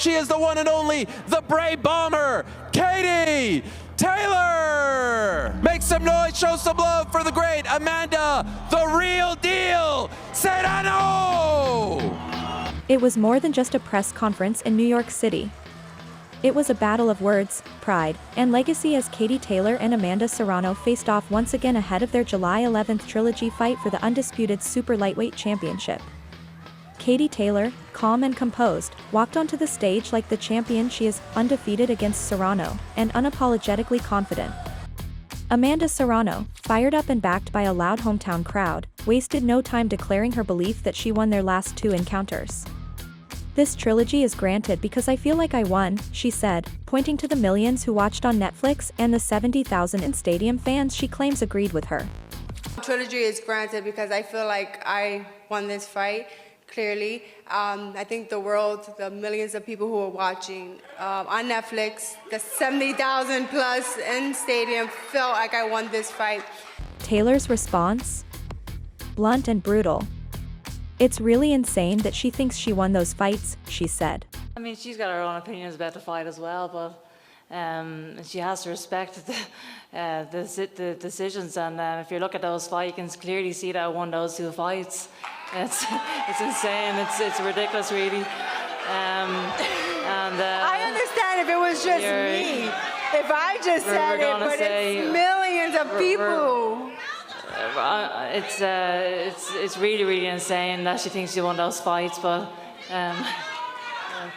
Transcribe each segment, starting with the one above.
She is the one and only, the Brave Bomber, Katie Taylor! Make some noise, show some love for the great Amanda, the real deal, Serrano! It was more than just a press conference in New York City. It was a battle of words, pride, and legacy as Katie Taylor and Amanda Serrano faced off once again ahead of their July 11th Trilogy fight for the undisputed super lightweight championship. Katie Taylor, calm and composed, walked onto the stage like the champion she is, undefeated against Serrano, and unapologetically confident. Amanda Serrano, fired up and backed by a loud hometown crowd, wasted no time declaring her belief that she won their last two encounters. "This trilogy is granted because I feel like I won," she said, pointing to the millions who watched on Netflix and the 70,000 in-stadium fans she claims agreed with her. Trilogy is granted because I feel like I won this fight. Clearly, I think the world, the millions of people who are watching on Netflix, the 70,000 plus in stadium, felt like I won this fight. Taylor's response? Blunt and brutal. "It's really insane that she thinks she won those fights," she said. I mean, she's got her own opinions about the fight as well, but she has to respect the decisions. And if you look at those fights, you can clearly see that I won those two fights. It's insane. It's ridiculous, really. I understand if it was just me, if I just said it, but it's millions of people. It's really, really insane that she thinks she won those fights, but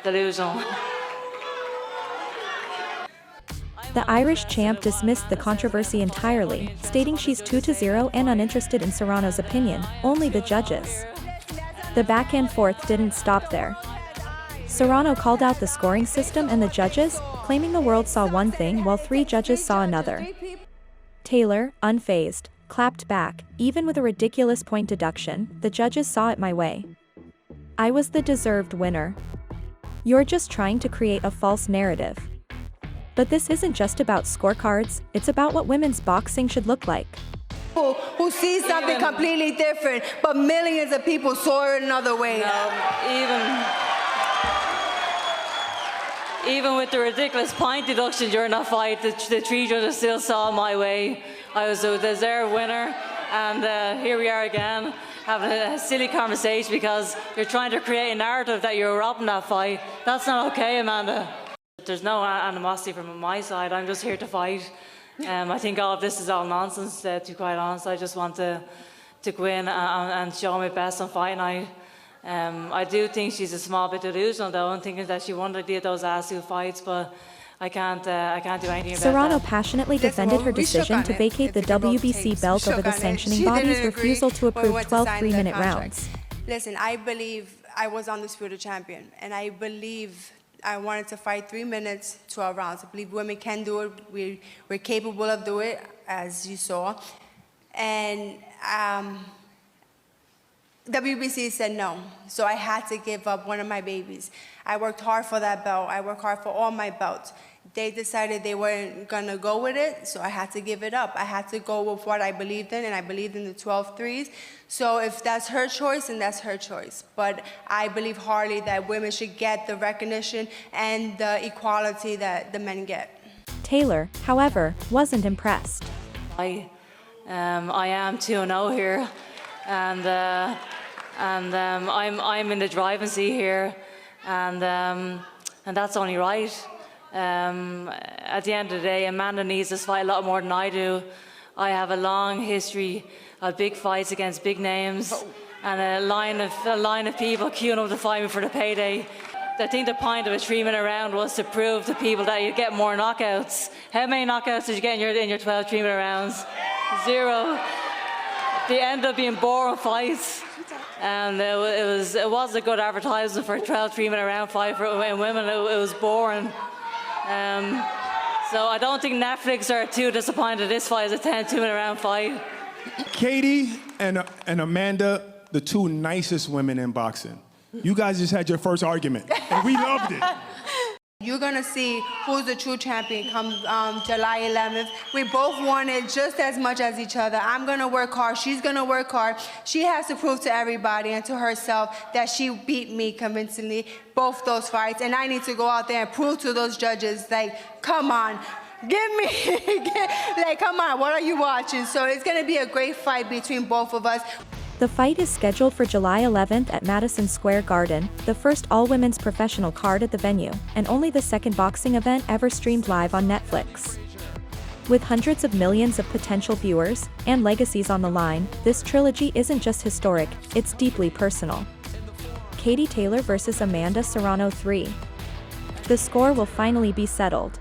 delusional. The Irish champ dismissed the controversy entirely, stating she's 2-0 and uninterested in Serrano's opinion, only the judges. The back and forth didn't stop there. Serrano called out the scoring system and the judges, claiming the world saw one thing while 3 judges saw another. Taylor, unfazed, clapped back, even with a ridiculous point deduction, "The judges saw it my way. I was the deserved winner. You're just trying to create a false narrative. But this isn't just about scorecards, it's about what women's boxing should look like." Who see something completely different, but millions of people saw it another way. No, even with the ridiculous point deduction during that fight, the 3 judges still saw my way. I was a deserved winner, and here we are again, having a silly conversation because you're trying to create a narrative that you're robbing that fight. That's not okay, Amanda. There's no animosity from my side. I'm just here to fight. I think all of this is all nonsense, to be quite honest. I just want to go in and show my best on fight night. I do think she's a small bit delusional, though. I'm thinking that she won those last 2 fights, but I can't do anything about Serrano that. passionately defended her decision to vacate the WBC belt over the sanctioning body's refusal to approve 12 3-minute rounds. Listen, I believe I was undisputed champion, and I believe I wanted to fight 3 minutes, 12 rounds. I believe women can do it. We're capable of doing it, as you saw. And WBC said no, so I had to give up one of my babies. I worked hard for that belt. I worked hard for all my belts. They decided they weren't gonna go with it, so I had to give it up. I had to go with what I believed in, and I believed in the 12 threes. So if that's her choice, then that's her choice. But I believe hardly that women should get the recognition and the equality that the men get. Taylor, however, wasn't impressed. I am 2-0 here, and I'm in the driving seat here, and that's only right. At the end of the day, Amanda needs this fight a lot more than I do. I have a long history of big fights against big names, and a line of people queuing up to fight me for the payday. I think the point of a 3-minute round was to prove to people that you get more knockouts. How many knockouts did you get in your 12 3-minute rounds? 0. They end up being boring fights, and it was a good advertisement for a 12 3-minute round fight for women. It was boring. So I don't think Netflix are too disappointed this fight is a 10 2-minute round fight. Katie and Amanda, the 2 nicest women in boxing. You guys just had your first argument, and we loved it. You're gonna see who's the true champion come July 11th. We both want it just as much as each other. I'm gonna work hard, she's gonna work hard. She has to prove to everybody and to herself that she beat me convincingly, both those fights. And I need to go out there and prove to those judges, like, come on, give me, like, come on, what are you watching? So it's gonna be a great fight between both of us. The fight is scheduled for July 11th at Madison Square Garden, the first all-women's professional card at the venue, and only the second boxing event ever streamed live on Netflix. With hundreds of millions of potential viewers, and legacies on the line, this trilogy isn't just historic, it's deeply personal. Katie Taylor vs. Amanda Serrano 3. The score will finally be settled.